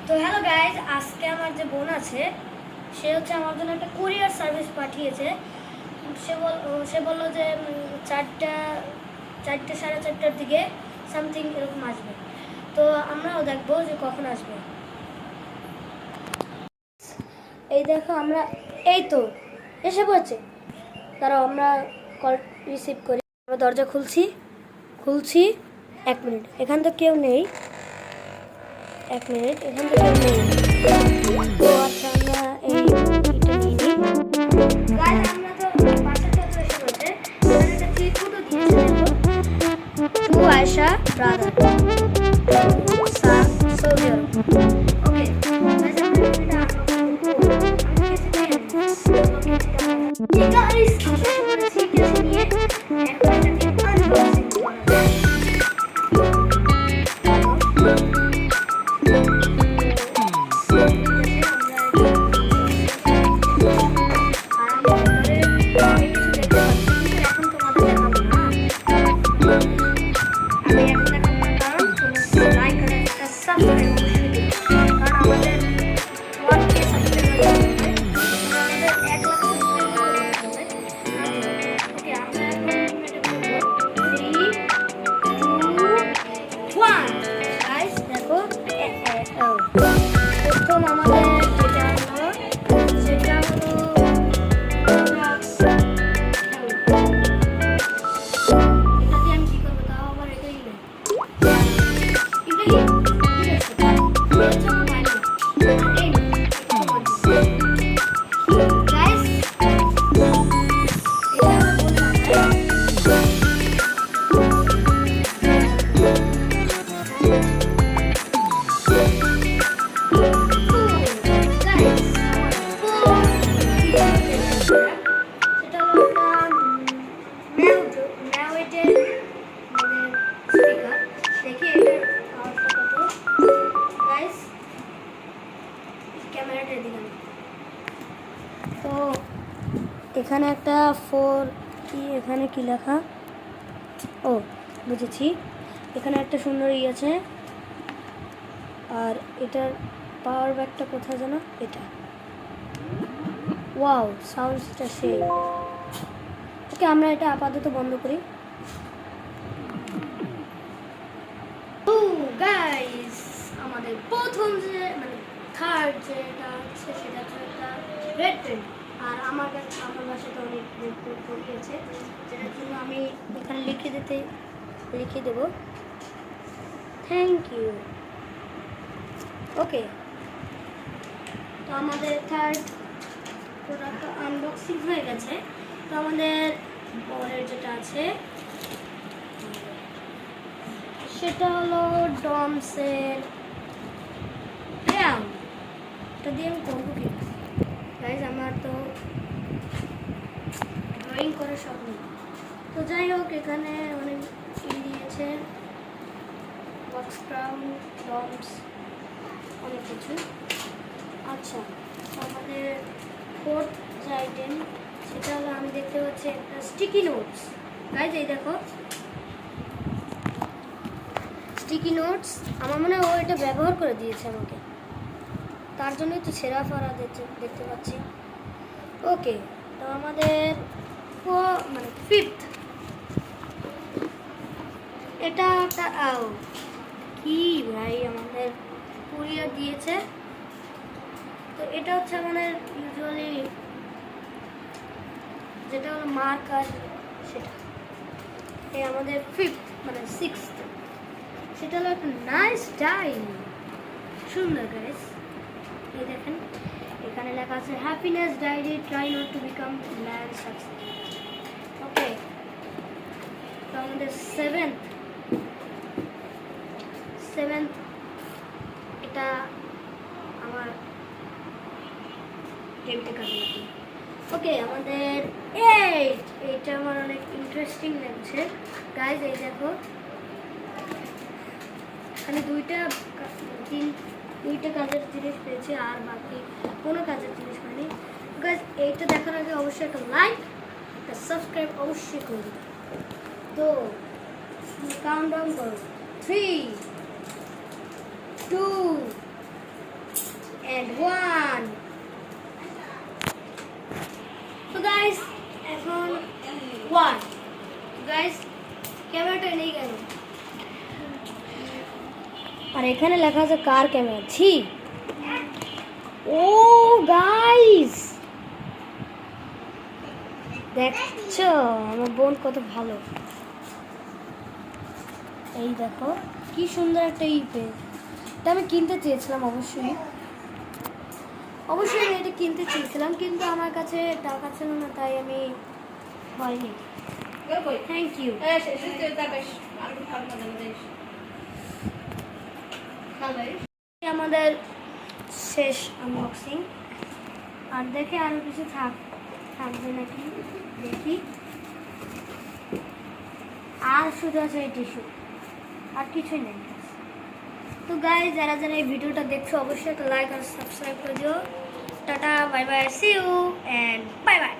তো hello guys, আজকে আমার যে বোন আছে সে হচ্ছে আমার জন্য একটা কুরিয়ার সার্ভিস পাঠিয়েছে। সে বললো যে 4:30 দিকে সামথিং এরকম আসবে। তো আমরাও দেখবো যে কখন আসবে। এই দেখো আমরা এই তো এসে পড়েছে। তারা আমরা কল রিসিভ করি। আমরা দরজা খুলছি 1 মিনিট। এখান তো কেউ নেই। 1 মিনিট, এখান থেকে নেই। তো আচ্ছা, আমরা এইটা নিয়ে নিই। গাইজ, আমরা তো বাসার কাছে এসে বলতে এখানে একটা চিরকুটও দিয়েছে। দেখো, টু আয়েশা ব্রাদার, সৌদি আরব। ওকে গাইজ, আমরা এটা আনলক করব। আমি কিছু নিয়ে নিই। গাইজ, আমরা সিরিয়াস নিয়ে এখন এটাকে আনবক্সিং করা যাক। প্রথম আমাদের যেটা হলো সেটা হলো এটা দিয়ে আমি কি করবো, তাও আবার এটাই নেই। তো এখানে একটা এখানে কি লেখা, ও বুঝেছি। এখানে একটা সুন্দর আছে। আর এটার পাওয়ার ব্যাকটা কোথায় যেন, এটা। ওয়াও, সাউন্ডটা সেই। ওকে, আমরা এটা আপাতত বন্ধ করি। গাইস, আমাদের প্রথম যে থার্ড যেটা আছে সেটা হচ্ছে একটা রেড পেন। আর আমার বাসায় তো অনেক রেড পেন পড়িয়েছে, যেটার জন্য আমি এখানে লিখে দেব থ্যাংক ইউ। ওকে, তো আমাদের থার্ড প্রোডাক্ট আনবক্সিং হয়ে গেছে। তো আমাদের পরের যেটা আছে সেটা হলো ডমসের এটা দিয়ে আমি করবো কি গাইজ, আমার তো ড্রয়িং করার শখ নেই। তো যাই হোক, এখানে অনেক দিয়েছে, বক্স ক্রাউন, ডমস, অনেক কিছু। আচ্ছা, আমাদের ফোর্থ যে আইটেম সেটা হলো, আমি দেখতে পাচ্ছি একটা স্টিকি নোটস। গাইজ, এই দেখো স্টিকি নোটস। আমার মনে হয় ও এটা ব্যবহার করে দিয়েছে আমাকে, তার জন্যই তো ছেঁড়া ফাড়া দেখতে পাচ্ছি। ওকে, তো আমাদের ফিফথ এটা একটা কি ভাই আমাদের কুরিয়ার দিয়েছে। তো এটা হচ্ছে আমাদের ইউজুয়ালি যেটা হলো মার্কার, সেটা আমাদের ফিফথ সিক্সথ। সেটা হলো একটা নাইস ডাই, সুন্দর গাইস। এই দেখেন, এখানে লেখা আছে happiness diary, try not to become man success. Okay, তো আমাদের সেভেন্থ এটা আমার টেবিলে কাজে লাগে। ওকে, আমাদের এইটা আমার অনেক ইন্টারেস্টিং লাগছে গাইজ। এই দেখো, এখানে দুইটা কাজের জিনিস পেয়েছে, আর বাকি কোনো কাজের জিনিস হয়নি। গাইজ, এইটা দেখার আগে অবশ্যই একটা লাইক, একটা সাবস্ক্রাইব অবশ্যই করবে। তো কাউন্টডাউন করো, 3, 2, 1. তো গাইস এখন 1 গাইস ক্যামেরাটা নেই কেন আর এখানে লেখা আছে কার ক্যামেরা ছি ও গাইস দেখছো আমার বোন কত ভালো এই দেখো কি সুন্দর একটা পেজ এটা আমি কিনতে চেয়েছিলাম অবশ্যই আমি এটা কিনতে চেয়েছিলাম কিন্তু আমার কাছে টাকা ছিল না তাই আমি হয়নি থ্যাংক ইউ আমাদের শেষ আনবক্সিং আর দেখে আরো কিছু থাকবে নাকি দেখি আর শুধু আছে এই টিস্যু আর কিছুই নেই তো গাইস যারা যারা এই ভিডিওটা দেখছো অবশ্যই একটা লাইক আর সাবস্ক্রাইব করে দিও tata bye bye see you and bye by